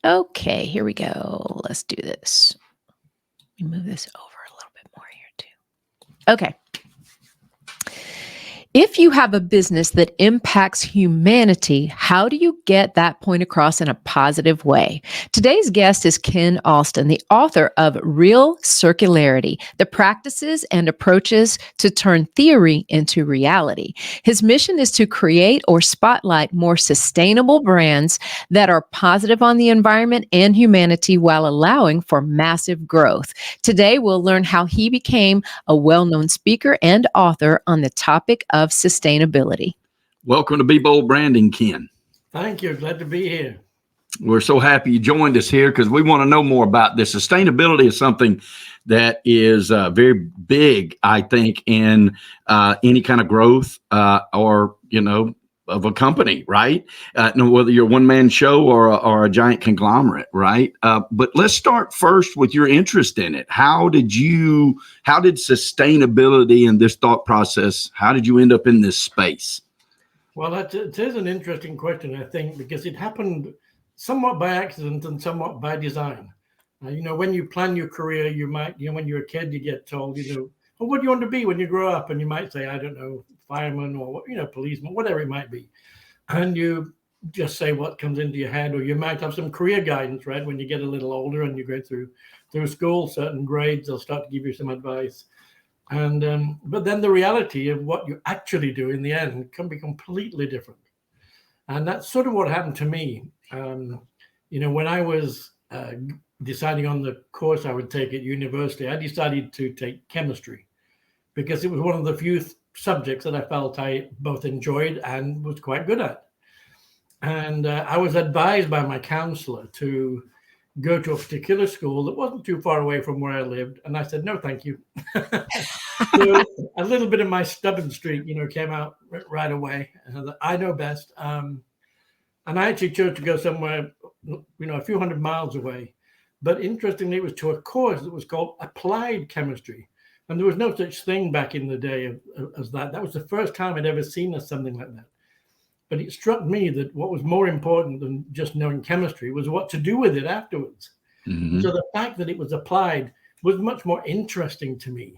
Okay, here we go. Let's do this. Let me move this over a little bit more here too. Okay. If you have a business that impacts humanity, how do you get that point across in a positive way? Today's guest is Ken Alston, the author of Real Circularity, the practices and approaches to turn theory into reality. His mission is to create or spotlight more sustainable brands that are positive on the environment and humanity while allowing for massive growth. Today, we'll learn how he became a well-known speaker and author on the topic of sustainability. Welcome to Be Bold Branding, Ken. Thank you. Glad to be here. We're so happy you joined us here because we want to know more about this. Sustainability is something that is very big, I think, in any kind of growth or, of a company, right? Whether you're a one-man show or a giant conglomerate, right? But let's start first with your interest in it. How did sustainability and this thought process, how did you end up in this space? Well, it is an interesting question, I think, because it happened somewhat by accident and somewhat by design. When you plan your career, you might, when you're a kid, you get told, well, what do you want to be when you grow up? And you might say, I don't know, fireman or, policeman, whatever it might be. And you just say what comes into your head, or you might have some career guidance, right? When you get a little older and you go through school, certain grades, they'll start to give you some advice. And but then the reality of what you actually do in the end can be completely different. And that's sort of what happened to me. When I was deciding on the course I would take at university, I decided to take chemistry because it was one of the few subjects that I felt I both enjoyed and was quite good at. And I was advised by my counselor to go to a particular school that wasn't too far away from where I lived. And I said, no, thank you. So a little bit of my stubborn streak, came out right away. And I know best. And I actually chose to go somewhere, a few hundred miles away. But interestingly, it was to a course that was called Applied Chemistry. And there was no such thing back in the day as that. That was the first time I'd ever seen something like that. But it struck me that what was more important than just knowing chemistry was what to do with it afterwards. Mm-hmm. So the fact that it was applied was much more interesting to me.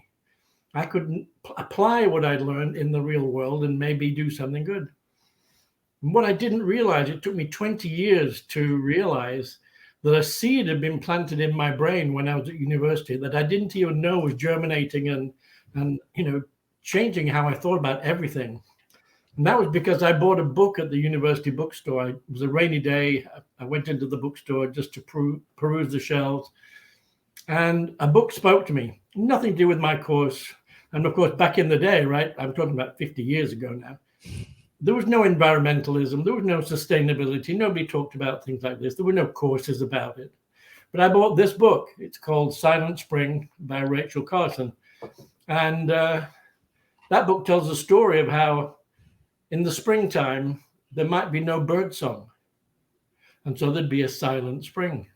I could apply what I'd learned in the real world and maybe do something good. And what I didn't realize, it took me 20 years to realize that a seed had been planted in my brain when I was at university that I didn't even know was germinating and changing how I thought about everything. And that was because I bought a book at the university bookstore. It was a rainy day. I went into the bookstore just to peruse the shelves. And a book spoke to me, nothing to do with my course. And of course, back in the day, right, I'm talking about 50 years ago now, there was no environmentalism. There was no sustainability. Nobody talked about things like this. There were no courses about it. But I bought this book. It's called Silent Spring by Rachel Carson. And that book tells the story of how in the springtime, there might be no bird song. And so there'd be a silent spring.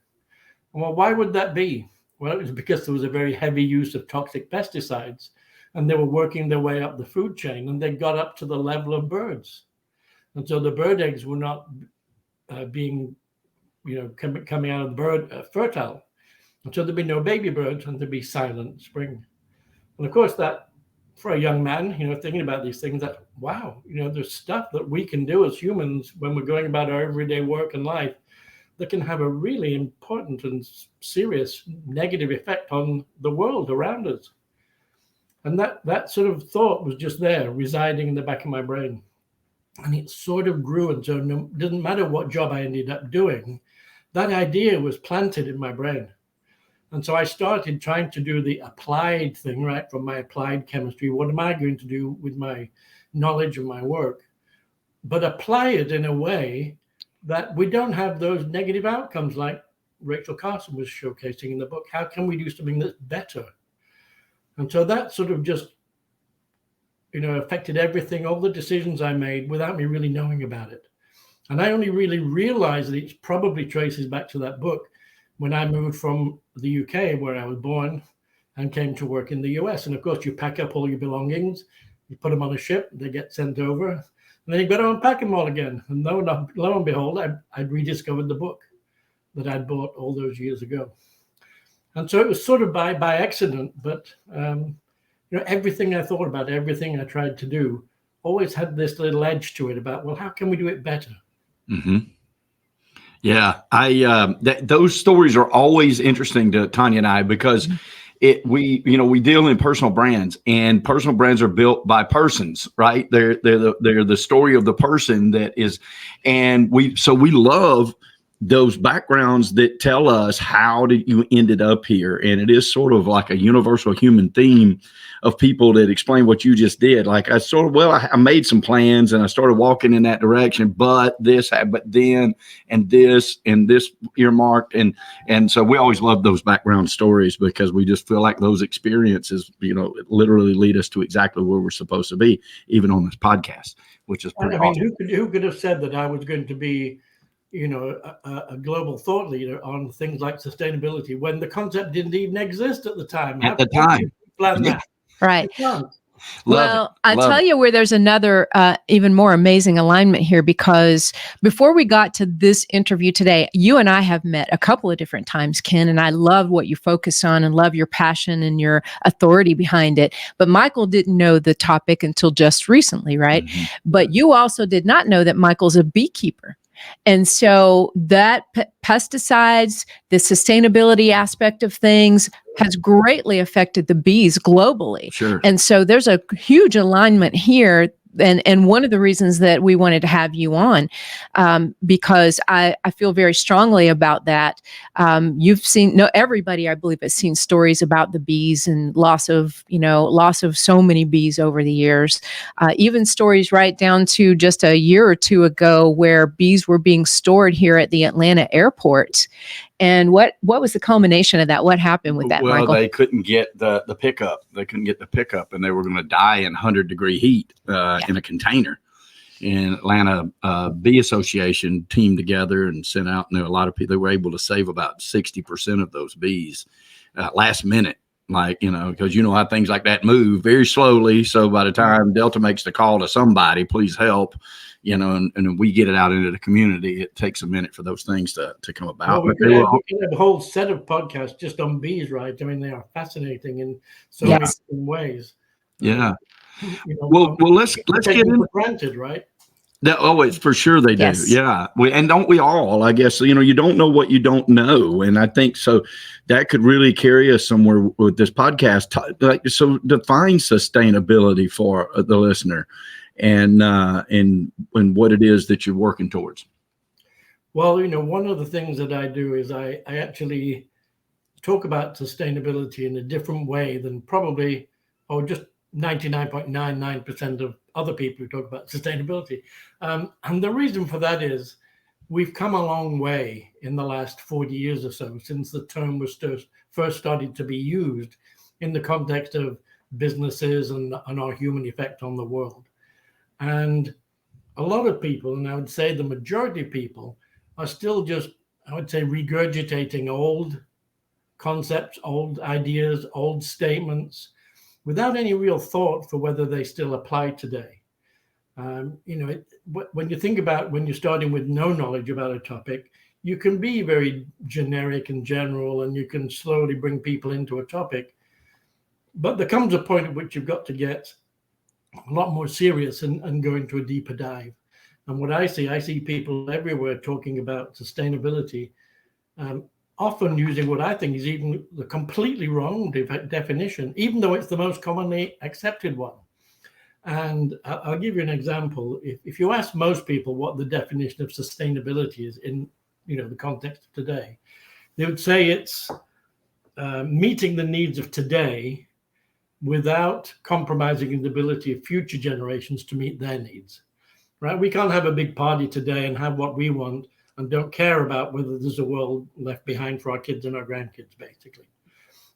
Well, why would that be? Well, it was because there was a very heavy use of toxic pesticides, and they were working their way up the food chain, and they got up to the level of birds. And so the bird eggs were not being, coming out of the bird fertile. And so there'd be no baby birds, and there'd be silent spring. And of course, that for a young man, thinking about these things, that, wow, there's stuff that we can do as humans when we're going about our everyday work and life that can have a really important and serious negative effect on the world around us. And that sort of thought was just there, residing in the back of my brain. And it sort of grew. And so it didn't matter what job I ended up doing, that idea was planted in my brain. And so I started trying to do the applied thing, right, from my applied chemistry. What am I going to do with my knowledge and my work? But apply it in a way that we don't have those negative outcomes like Rachel Carson was showcasing in the book. How can we do something that's better? And so that sort of just, affected everything, all the decisions I made without me really knowing about it. And I only really realized that it probably traces back to that book when I moved from the UK, where I was born, and came to work in the US. And of course, you pack up all your belongings, you put them on a ship, they get sent over, and then you've got to unpack them all again. And lo and behold, I'd rediscovered the book. that I'd bought all those years ago. And so it was sort of by accident, but everything I thought about, everything I tried to do, always had this little edge to it about, well, how can we do it better? Mm-hmm. Yeah, those stories are always interesting to Tanya and I, because we deal in personal brands, and personal brands are built by persons, right? They're the story of the person that is, and we love those backgrounds that tell us how did you ended up here. And it is sort of like a universal human theme of people that explain what you just did. Like I made some plans and I started walking in that direction, but then this earmarked. And so we always love those background stories, because we just feel like those experiences, literally lead us to exactly where we're supposed to be, even on this podcast, which is pretty awesome. Who could have said that I was going to be a global thought leader on things like sustainability when the concept didn't even exist at the time? At the time. Plan that. Right. Well, I'll tell you where there's another even more amazing alignment here, because before we got to this interview today, you and I have met a couple of different times, Ken, and I love what you focus on and love your passion and your authority behind it. But Michael didn't know the topic until just recently, right? Mm-hmm. But you also did not know that Michael's a beekeeper. And so that pesticides, the sustainability aspect of things has greatly affected the bees globally. Sure. And so there's a huge alignment here. And one of the reasons that we wanted to have you on, because I feel very strongly about that. Everybody, I believe, has seen stories about the bees and loss of so many bees over the years. Even stories right down to just a year or two ago where bees were being stored here at the Atlanta airport. And what was the culmination of that? What happened with that, Michael? Well, they couldn't get the pickup. They couldn't get the pickup, and they were going to die in 100-degree heat in a container. And Atlanta Bee Association teamed together and sent out. And a lot of people, they were able to save about 60% of those bees last minute. Because how things like that move very slowly. So by the time Delta makes the call to somebody, please help, and we get it out into the community, it takes a minute for those things to come about. Well, we could have a whole set of podcasts just on bees, right? I mean, they are fascinating in so many different ways. Yeah. Well, let's get into granted, right? It's for sure they do. Yes. Yeah. And don't we all, I guess, you don't know what you don't know. And I think so that could really carry us somewhere with this podcast. So define sustainability for the listener and what it is that you're working towards. Well, one of the things that I do is I actually talk about sustainability in a different way than probably, just 99.99% of other people who talk about sustainability. And the reason for that is we've come a long way in the last 40 years or so since the term was first started to be used in the context of businesses and our human effect on the world. And a lot of people, and I would say the majority of people, are still just, I would say, regurgitating old concepts, old ideas, old statements, without any real thought for whether they still apply today. When you think about when you're starting with no knowledge about a topic, you can be very generic and general, and you can slowly bring people into a topic. But there comes a point at which you've got to get a lot more serious and go into a deeper dive. And what I see people everywhere talking about sustainability, often using what I think is even the completely wrong definition, even though it's the most commonly accepted one. And I'll give you an example. If you ask most people what the definition of sustainability is in the context of today, they would say it's meeting the needs of today without compromising the ability of future generations to meet their needs. Right? We can't have a big party today and have what we want and don't care about whether there's a world left behind for our kids and our grandkids, basically.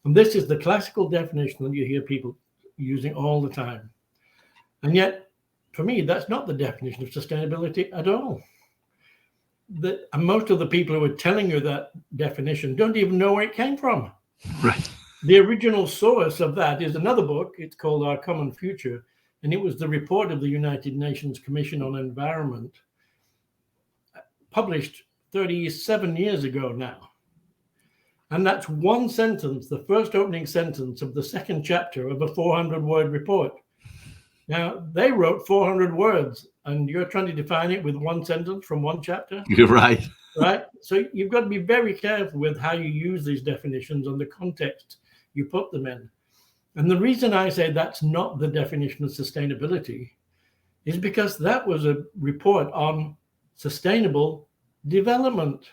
And this is the classical definition that you hear people using all the time. And yet, for me, that's not the definition of sustainability at all. And most of the people who are telling you that definition don't even know where it came from. Right. The original source of that is another book. It's called Our Common Future. And it was the report of the United Nations Commission on Environment, published 37 years ago now. And that's one sentence, the first opening sentence of the second chapter of a 400-word report. Now, they wrote 400 words, and you're trying to define it with one sentence from one chapter? You're right. Right? So you've got to be very careful with how you use these definitions and the context you put them in. And the reason I say that's not the definition of sustainability is because that was a report on sustainable development,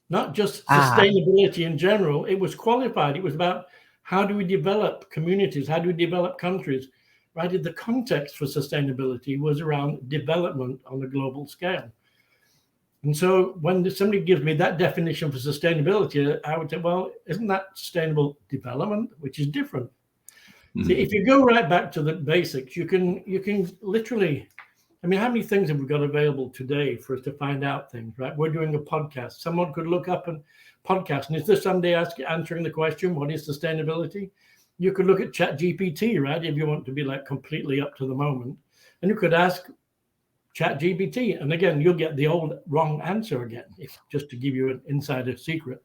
not just sustainability in general. It was qualified. It was about how do we develop communities? How do we develop countries? Right? The context for sustainability was around development on a global scale. And so when somebody gives me that definition for sustainability, I would say, well, isn't that sustainable development, which is different? See, if you go right back to the basics, you can literally, I mean, how many things have we got available today for us to find out things, right? We're doing a podcast. Someone could look up a podcast, and is there somebody answering the question, what is sustainability? You could look at ChatGPT, right? If you want to be like completely up to the moment, and you could ask ChatGPT, and again, you'll get the old wrong answer again, just to give you an insider secret.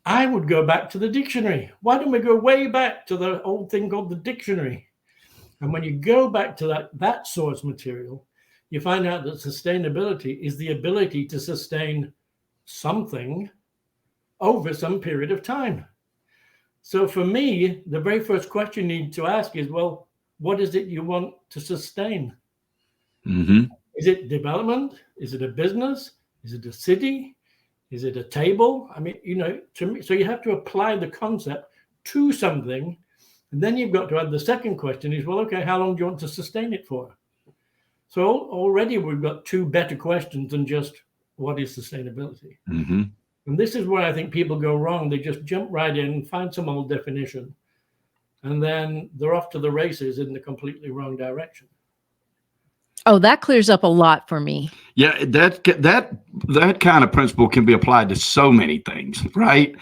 I would go back to the dictionary. Why don't we go way back to the old thing called the dictionary? And when you go back to that source material, you find out that sustainability is the ability to sustain something over some period of time. So for me, the very first question you need to ask is, well, what is it you want to sustain? Mm-hmm. Is it development? Is it a business? Is it a city? Is it a table? I mean, to me, so you have to apply the concept to something. And then you've got to add the second question is, well, okay, how long do you want to sustain it for? So already we've got two better questions than just what is sustainability? Mm-hmm. And this is where I think people go wrong. They just jump right in, find some old definition, and then they're off to the races in the completely wrong direction. Oh, that clears up a lot for me. Yeah, that kind of principle can be applied to so many things, right?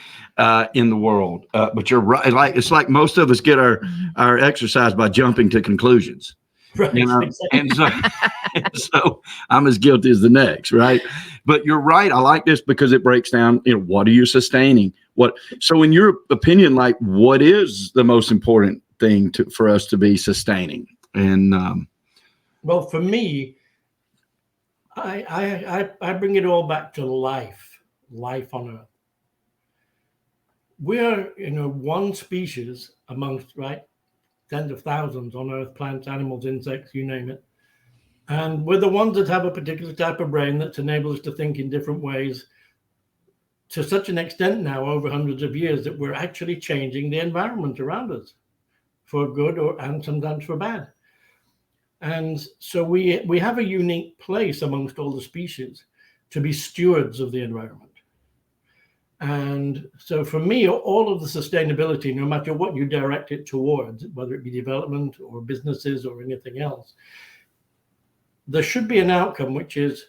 In the world. But you're right. It's like most of us get our exercise by jumping to conclusions. Right. Exactly. And so I'm as guilty as the next, right? But you're right. I like this because it breaks down, what are you sustaining? So in your opinion, like what is the most important thing for us to be sustaining? And well, for me, I bring it all back to life on Earth. We're, one species amongst, right, tens of thousands on Earth, plants, animals, insects, you name it. And we're the ones that have a particular type of brain that's enabled us to think in different ways to such an extent now over hundreds of years that we're actually changing the environment around us for good and sometimes for bad. And so we have a unique place amongst all the species to be stewards of the environment. And so for me, all of the sustainability, no matter what you direct it towards, whether it be development or businesses or anything else, there should be an outcome, which is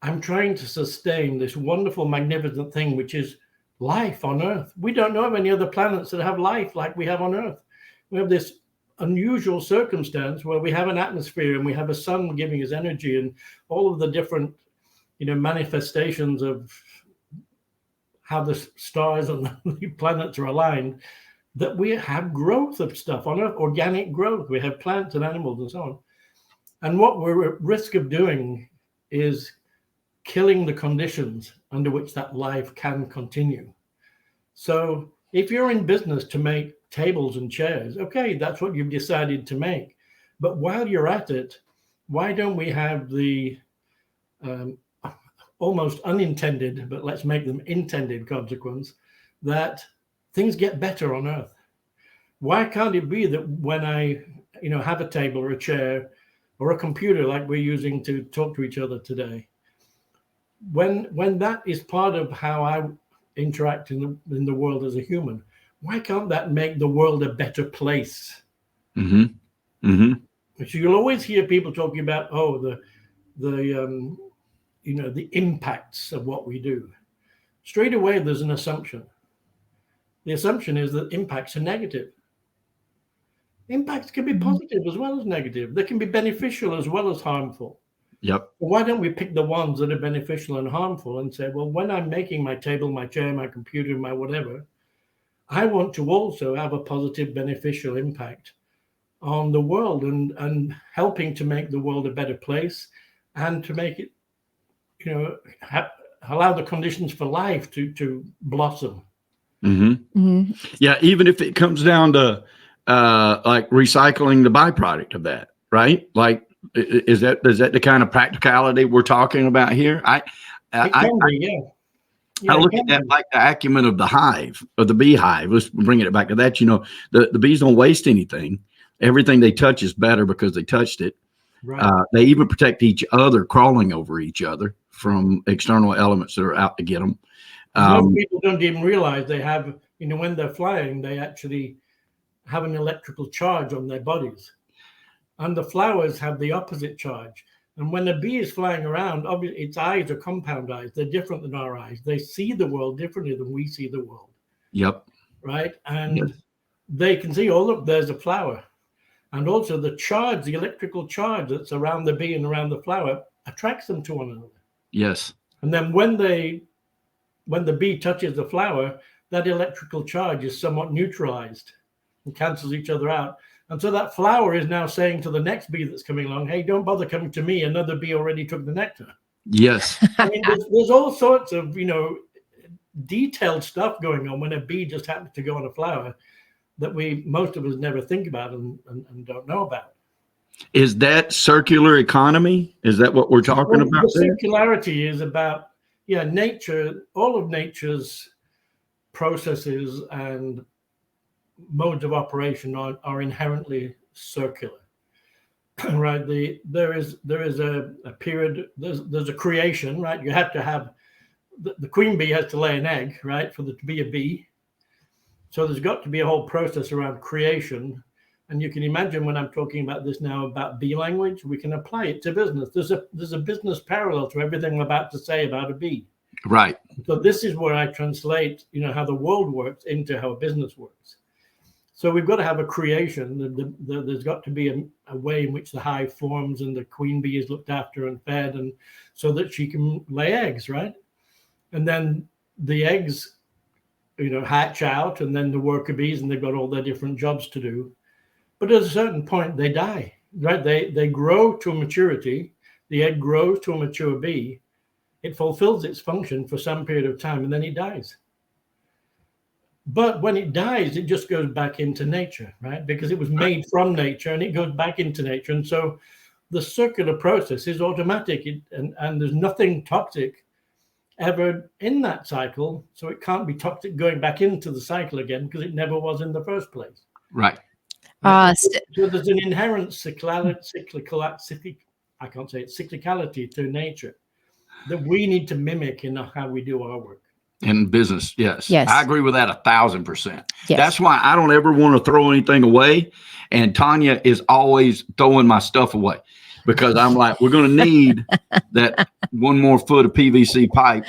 I'm trying to sustain this wonderful, magnificent thing, which is life on Earth. We don't know of any other planets that have life like we have on Earth. We have this unusual circumstance where we have an atmosphere and we have a sun giving us energy and all of the different, manifestations of how the stars and the planets are aligned, that we have growth of stuff on Earth, organic growth. We have plants and animals and so on. And what we're at risk of doing is killing the conditions under which that life can continue. So if you're in business to make tables and chairs, okay, that's what you've decided to make. But while you're at it, why don't we have the almost unintended, but let's make them intended consequence that things get better on Earth? Why can't it be that when I, have a table or a chair or a computer like we're using to talk to each other today, when that is part of how I interact in the world as a human, why can't that make the world a better place? Mm-hmm. Mm-hmm. So you'll always hear people talking about, the impacts of what we do. Straight away, there's an assumption. The assumption is that impacts are negative. Impacts can be positive as well as negative. They can be beneficial as well as harmful. Yep. Why don't we pick the ones that are beneficial and harmful and say, well, when I'm making my table, my chair, my computer, my whatever, I want to also have a positive, beneficial impact on the world and helping to make the world a better place and to make it, allow the conditions for life to blossom. Mm-hmm. Mm-hmm. Yeah, even if it comes down to like recycling the byproduct of that, right? Like, is that the kind of practicality we're talking about here? I look at that like the acumen of the hive, of the beehive. Let's bring it back to that. The bees don't waste anything. Everything they touch is better because they touched it. Right. They even protect each other, crawling over each other from external elements that are out to get them. Most people don't even realize they have, when they're flying, they actually have an electrical charge on their bodies. And the flowers have the opposite charge. And when a bee is flying around, obviously its eyes are compound eyes. They're different than our eyes. They see the world differently than we see the world. Yep. Right. And they can see, oh, look, there's a flower. And also the charge, the electrical charge that's around the bee and around the flower attracts them to one another. Yes. And then when the bee touches the flower, that electrical charge is somewhat neutralized and cancels each other out. And so that flower is now saying to the next bee that's coming along, hey, don't bother coming to me. Another bee already took the nectar. Yes. I mean, there's all sorts of, detailed stuff going on when a bee just happens to go on a flower that most of us never think about and don't know about. Is that circular economy? Is that what we're talking about? The circularity is about, nature, all of nature's processes and modes of operation are inherently circular, right? There is a period, there's a creation, right? You have to have, the queen bee has to lay an egg, right, for there to be a bee. So there's got to be a whole process around creation. And you can imagine when I'm talking about this now about bee language, we can apply it to business. There's a business parallel to everything I'm about to say about a bee. Right. So this is where I translate, how the world works into how a business works. So we've got to have a creation. There's got to be a way in which the hive forms and the queen bee is looked after and fed, and so that she can lay eggs, right? And then the eggs, hatch out, and then the worker bees, and they've got all their different jobs to do. But at a certain point, they die, right? They grow to maturity. The egg grows to a mature bee. It fulfills its function for some period of time, and then it dies. But when it dies, it just goes back into nature, right? Because it was made from nature, and it goes back into nature. And so the circular process is automatic, and there's nothing toxic ever in that cycle. So it can't be toxic going back into the cycle again because it never was in the first place. Right. So there's an inherent cyclicality to nature that we need to mimic in how we do our work. In business, yes. Yes. I agree with that 1,000%. Yes. That's why I don't ever want to throw anything away. And Tanya is always throwing my stuff away because I'm like, we're going to need that one more foot of PVC pipe.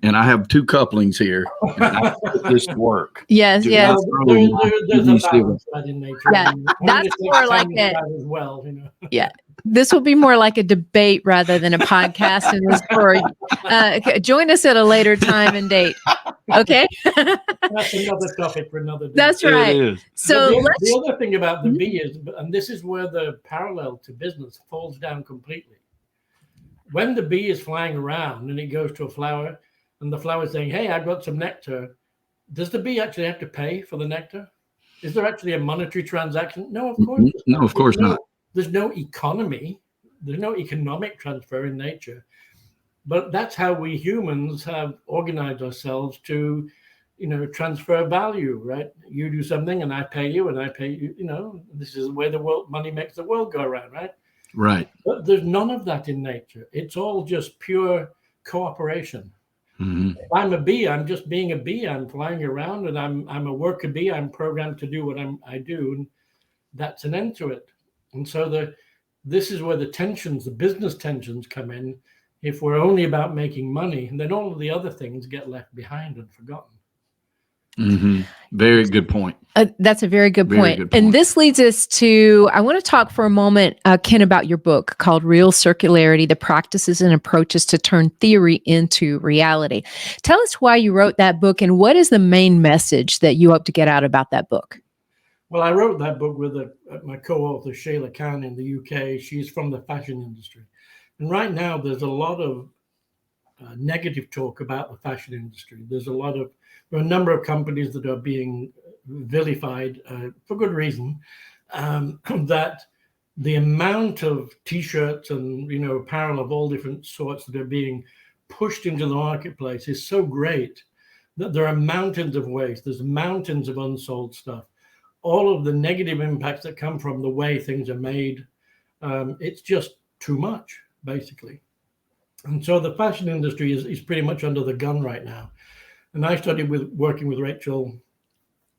And I have 2 couplings here. And I put this to work. Yes, yes. There's a balance right in nature. Yeah, that's more like it. As well, Yeah. This will be more like a debate rather than a podcast. And this for join us at a later time and date. Okay. That's another topic for another day. That's right. So the other thing about the bee is, and this is where the parallel to business falls down completely. When the bee is flying around and it goes to a flower and the flower is saying, hey, I've got some nectar. Does the bee actually have to pay for the nectar? Is there actually a monetary transaction? No, of course not. No, of course not. There's no economy. There's no economic transfer in nature. But that's how we humans have organized ourselves to, transfer value, right? You do something and I pay you and I pay you, this is the way money makes the world go around, right? Right. But there's none of that in nature. It's all just pure cooperation. Mm-hmm. If I'm a bee, I'm just being a bee. I'm flying around and I'm a worker bee. I'm programmed to do what I do. And that's an end to it. And so this is where the business tensions come in. If we're only about making money, and then all of the other things get left behind and forgotten. Very good point. That's a very good Very point. good point. And this leads us to, I want to talk for a moment, Ken, about your book called Real Circularity, The Practices and Approaches to Turn Theory into Reality. Tell us why you wrote that book and what is the main message that you hope to get out about that book? Well, I wrote that book with my co-author, Shayla Khan in the UK. She's from the fashion industry. And right now, there's a lot of negative talk about the fashion industry. There are a number of companies that are being vilified for good reason, that the amount of T-shirts and apparel of all different sorts that are being pushed into the marketplace is so great that there are mountains of waste. There's mountains of unsold stuff. All of the negative impacts that come from the way things are made, it's just too much, basically. And so the fashion industry is pretty much under the gun right now. And I started working with Rachel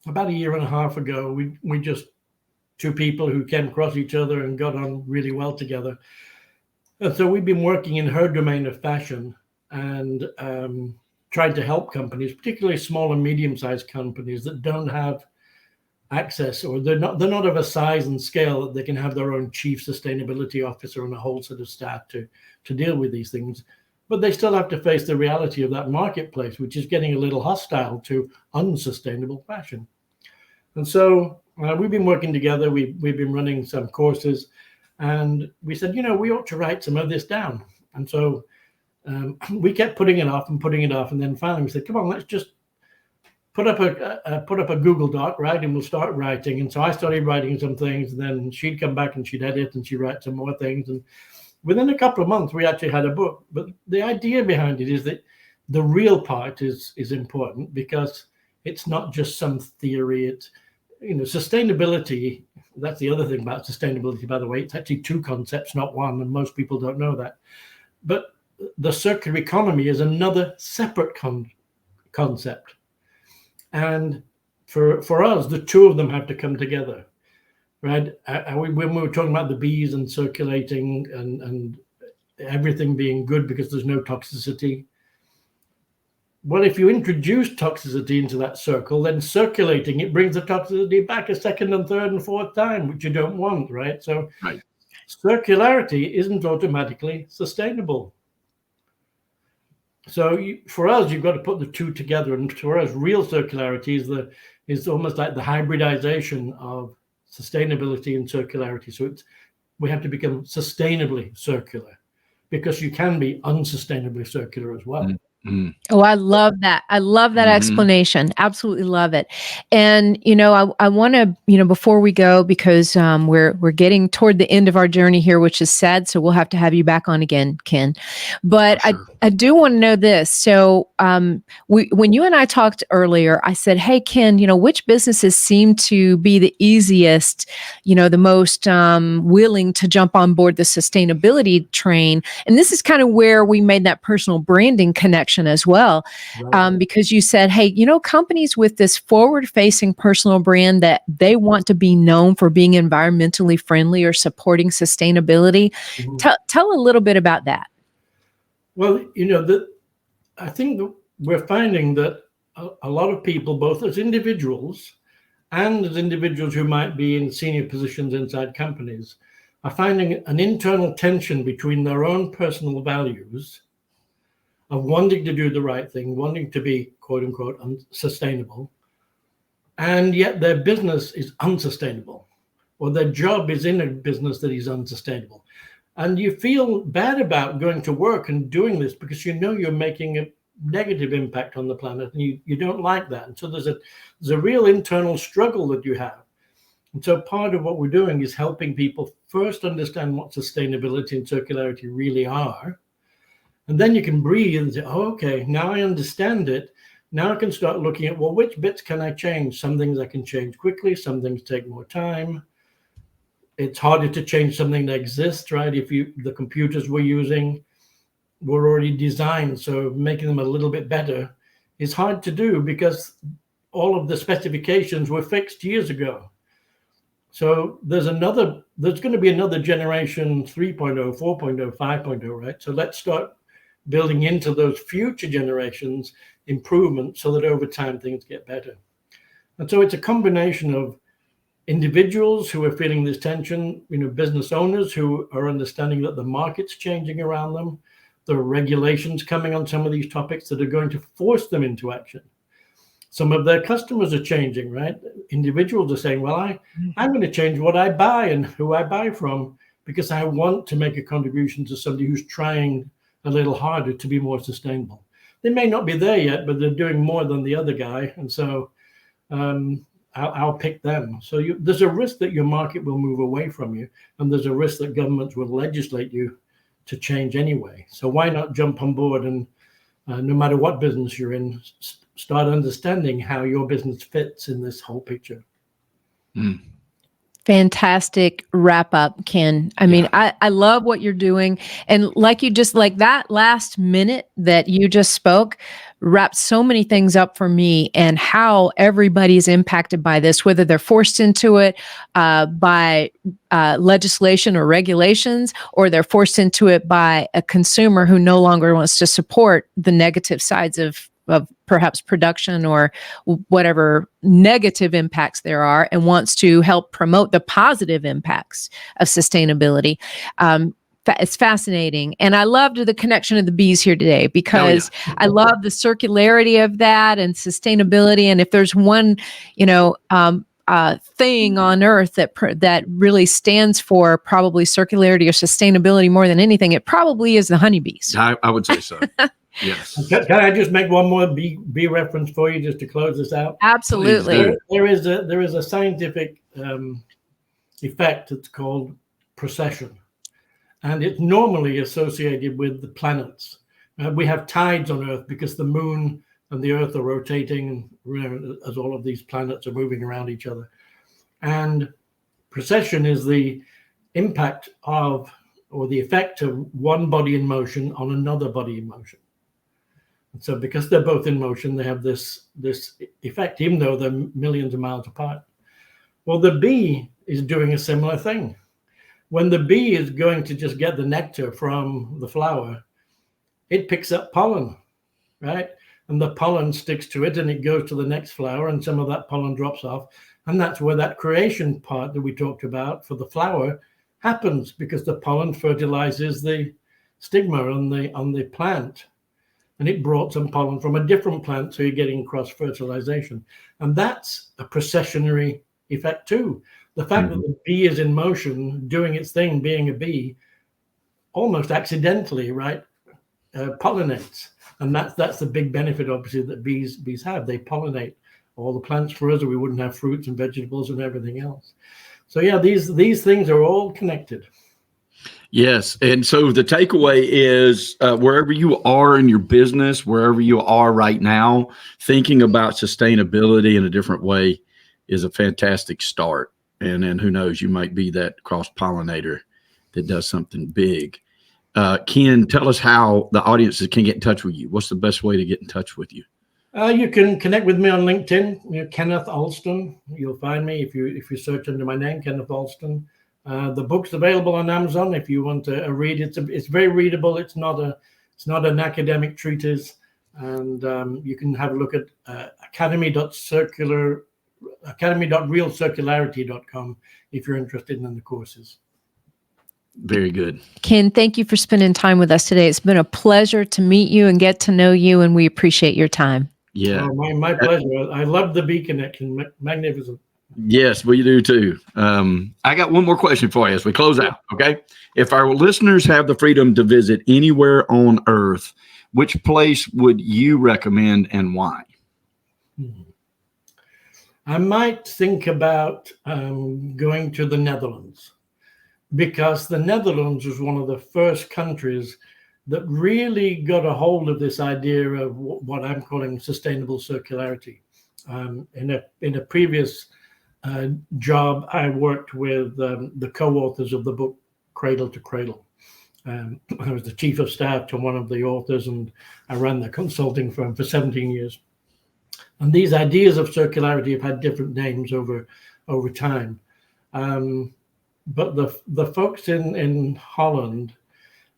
about a year and a half ago. We just two people who came across each other and got on really well together. And so we've been working in her domain of fashion and tried to help companies, particularly small and medium-sized companies that don't have access, or they're not of a size and scale that they can have their own chief sustainability officer and a whole set of staff to deal with these things. But they still have to face the reality of that marketplace, which is getting a little hostile to unsustainable fashion. And so we've been working together. We've been running some courses, and we said, we ought to write some of this down. And so we kept putting it off, and then finally we said, come on, let's just put up a Google Doc, right? And we'll start writing. And so I started writing some things, and then she'd come back and she'd edit and she'd write some more things. And within a couple of months, we actually had a book. But the idea behind it is that the real part is important, because it's not just some theory. It's, sustainability. That's the other thing about sustainability, by the way. It's actually two concepts, not one. And most people don't know that. But the circular economy is another separate concept. And for us, the two of them have to come together, right? When we were talking about the bees and circulating and everything being good because there's no toxicity. Well, if you introduce toxicity into that circle, then circulating, it brings the toxicity back a second and third and fourth time, which you don't want, right? So circularity isn't automatically sustainable. So for us, you've got to put the two together. And for us, real circularity is almost like the hybridization of sustainability and circularity. So we have to become sustainably circular, because you can be unsustainably circular as well. Oh, I love that. I love that explanation. Absolutely love it. And, I want to, before we go, because we're getting toward the end of our journey here, which is sad. So we'll have to have you back on again, Ken. But sure. I do want to know this. So when you and I talked earlier, I said, hey, Ken, which businesses seem to be the easiest, the most willing to jump on board the sustainability train? And this is kind of where we made that personal branding connection as well, because you said, hey, companies with this forward-facing personal brand that they want to be known for being environmentally friendly or supporting sustainability. Tell a little bit about that. Well, I think that we're finding that a lot of people, both as individuals and as individuals who might be in senior positions inside companies, are finding an internal tension between their own personal values of wanting to do the right thing, wanting to be, quote unquote, sustainable, and yet their business is unsustainable, or their job is in a business that is unsustainable. And you feel bad about going to work and doing this because you're making a negative impact on the planet, and you don't like that. And so there's a real internal struggle that you have. And so part of what we're doing is helping people first understand what sustainability and circularity really are. And then you can breathe and say, oh, okay, now I understand it. Now I can start looking at, well, which bits can I change? Some things I can change quickly. Some things take more time. It's harder to change something that exists, right? If the computers we're using were already designed, so making them a little bit better is hard to do because all of the specifications were fixed years ago. So there's going to be another generation 3.0, 4.0, 5.0, right? So let's start building into those future generations improvements so that over time things get better. And so it's a combination of individuals who are feeling this tension, business owners who are understanding that the market's changing around them. There are regulations coming on some of these topics that are going to force them into action. Some of their customers are changing, right? Individuals are saying, well, I'm going to change what I buy and who I buy from because I want to make a contribution to somebody who's trying a little harder to be more sustainable. They may not be there yet, but they're doing more than the other guy. And so I'll pick them. So there's a risk that your market will move away from you. And there's a risk that governments will legislate you to change anyway. So why not jump on board and no matter what business you're in, start understanding how your business fits in this whole picture. Fantastic wrap up, Ken. I mean, I love what you're doing. And like that last minute that you just spoke wrapped so many things up for me and how everybody's impacted by this, whether they're forced into it by legislation or regulations, or they're forced into it by a consumer who no longer wants to support the negative sides of perhaps production or whatever negative impacts there are, and wants to help promote the positive impacts of sustainability. It's fascinating. And I loved the connection of the bees here today because I love the circularity of that and sustainability. And if there's one, thing on earth that really stands for probably circularity or sustainability more than anything, it probably is the honeybees. I would say so. Yes. Can I just make one more bee reference for you just to close this out? Absolutely. There is a scientific effect that's called precession, and it's normally associated with the planets. We have tides on Earth because the moon and the Earth are rotating as all of these planets are moving around each other. And precession is the impact of, or the effect of, one body in motion on another body in motion. And so because they're both in motion, they have this effect, even though they're millions of miles apart. Well, the bee is doing a similar thing. When the bee is going to just get the nectar from the flower, it picks up pollen, right? And the pollen sticks to it and it goes to the next flower, and some of that pollen drops off. And that's where that creation part that we talked about for the flower happens, because the pollen fertilizes the stigma on the plant. And it brought some pollen from a different plant, so you're getting cross-fertilization. And that's a precessionary effect too. The fact that the bee is in motion, doing its thing, being a bee, almost accidentally, right, pollinates. And that's the big benefit, obviously, that bees have. They pollinate all the plants for us, or we wouldn't have fruits and vegetables and everything else. So yeah, these things are all connected. Yes. And so the takeaway is wherever you are in your business, wherever you are right now, thinking about sustainability in a different way is a fantastic start. And then who knows, you might be that cross-pollinator that does something big. Ken, tell us how the audiences can get in touch with you. What's the best way to get in touch with you? You can connect with me on LinkedIn, Kenneth Alston. You'll find me if you search under my name, Kenneth Alston. The book's available on Amazon if you want to read it. It's very readable. It's not an academic treatise, and you can have a look at academy.realcircularity.com if you're interested in the courses. Very good. Ken, thank you for spending time with us today. It's been a pleasure to meet you and get to know you, and we appreciate your time. Yeah. My pleasure. I love the bee connection. Magnificent. Yes, we do too. I got one more question for you as we close out. Okay. If our listeners have the freedom to visit anywhere on earth, which place would you recommend and why? I might think about going to the Netherlands, because the Netherlands was one of the first countries that really got a hold of this idea of what I'm calling sustainable circularity. In a previous job, I worked with the co-authors of the book Cradle to Cradle. I was the chief of staff to one of the authors, and I ran the consulting firm for 17 years. And these ideas of circularity have had different names over time. But the folks in Holland,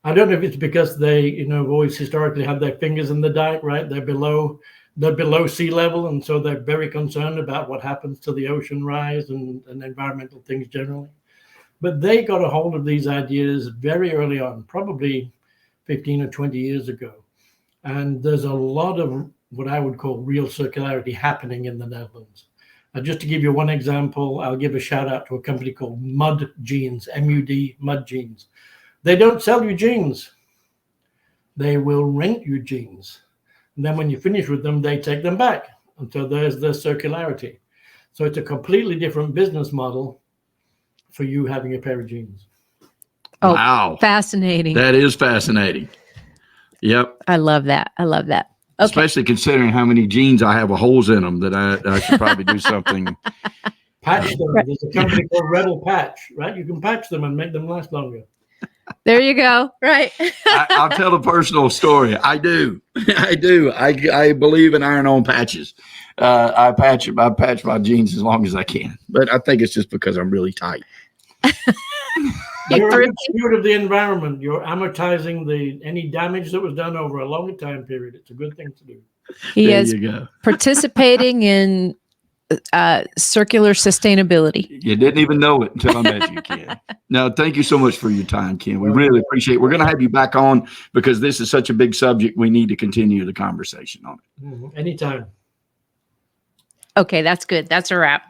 I don't know if it's because they, have always historically had their fingers in the dike, right? They're below they're below sea level, and so they're very concerned about what happens to the ocean rise and environmental things generally. But they got a hold of these ideas very early on, probably 15 or 20 years ago. And there's a lot of what I would call real circularity happening in the Netherlands. Just to give you one example, I'll give a shout out to a company called Mud Jeans, M-U-D, Mud Jeans. They don't sell you jeans. They will rent you jeans. And then when you finish with them, they take them back. And so there's the circularity. So it's a completely different business model for you having a pair of jeans. Oh, wow. Fascinating. That is fascinating. Yep. I love that. I love that. Okay. Especially considering how many jeans I have with holes in them that I should probably do something. Patch them. There's a company called Rebel Patch, right? You can patch them and make them last longer. There you go. Right. I'll tell a personal story. I do. I believe in iron-on patches. I patch my jeans as long as I can, but I think it's just because I'm really tight. You're a good steward of the environment. You're amortizing any damage that was done over a long time period. It's a good thing to do. He There is you go. participating in circular sustainability. You didn't even know it until I met you, Ken. No, thank you so much for your time, Ken. We really appreciate it. We're going to have you back on because this is such a big subject. We need to continue the conversation on it. Anytime. Okay, that's good. That's a wrap.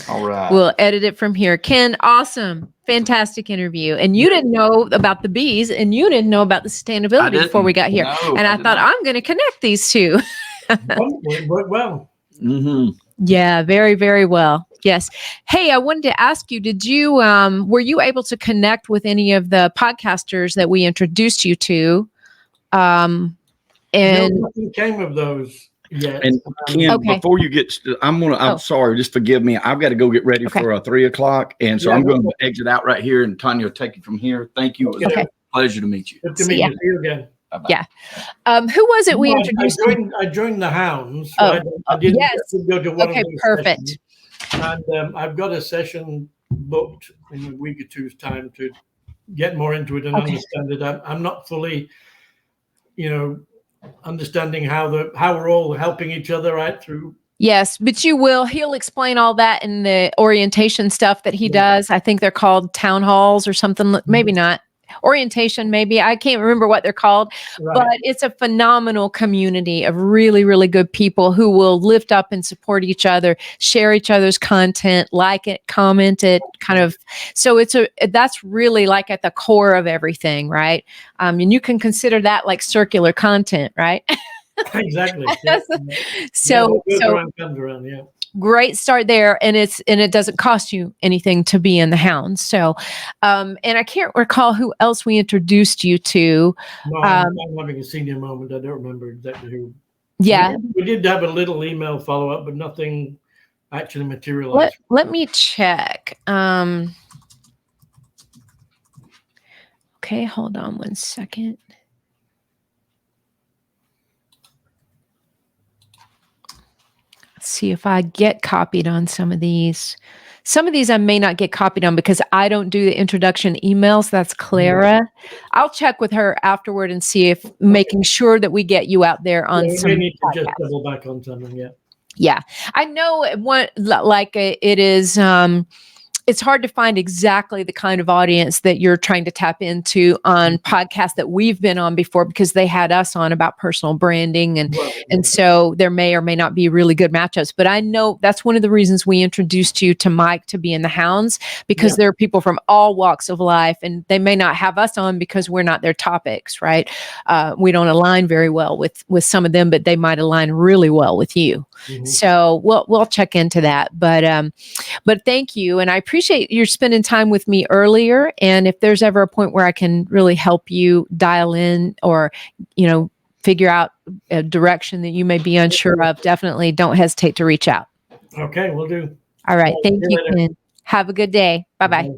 All right. We'll edit it from here. Ken, awesome. Fantastic interview. And you didn't know about the bees and you didn't know about the sustainability before we got here. No, and I thought, I'm going to connect these two. It worked well. Mm-hmm. Yeah, very, very well. Yes. Hey, I wanted to ask you, were you able to connect with any of the podcasters that we introduced you to? No, nothing came of those yet. And Ken, before you get, I'm sorry, just forgive me. I've got to go get ready for 3:00. And so I'm going to exit out right here and Tanya will take it from here. Thank you. It was a pleasure to meet you. Good to meet you. See you again. Bye-bye. Yeah. Who was it we introduced? I joined the Hounds. Oh, I didn't go to one okay, of those perfect. sessions. And I've got a session booked in a week or two's time to get more into it and understand it. I'm not fully, understanding how we're all helping each other right through. Yes, but you will. He'll explain all that in the orientation stuff that he does. I think they're called town halls or something. Maybe not. Orientation, maybe. I can't remember what they're called, but it's a phenomenal community of really, really good people who will lift up and support each other, share each other's content, like it, comment it, kind of. So that's really like at the core of everything, right? And you can consider that like circular content, right? Exactly. So yeah. Great start there, and it doesn't cost you anything to be in the Hounds. So, and I can't recall who else we introduced you to. No, I'm having a senior moment. I don't remember exactly who. Yeah, we did have a little email follow up, but nothing actually materialized. Let me check. Okay, hold on one second. See if I get copied on some of these. Some of these I may not get copied on because I don't do the introduction emails. That's Clara. I'll check with her afterward and see if making sure that we get you out there on some. We need to just double back on something. Yeah, I know it is. It's hard to find exactly the kind of audience that you're trying to tap into on podcasts that we've been on before, because they had us on about personal branding. And so there may or may not be really good matchups, but I know that's one of the reasons we introduced you to Mike to be in the Hounds, because there are people from all walks of life, and they may not have us on because we're not their topics, right? We don't align very well with some of them, but they might align really well with you. Mm-hmm. So we'll check into that, but thank you. And I appreciate you spending time with me earlier. And if there's ever a point where I can really help you dial in or, figure out a direction that you may be unsure of, definitely don't hesitate to reach out. Okay, we'll do. All right. Thank you, Ken. Have a good day. Bye-bye.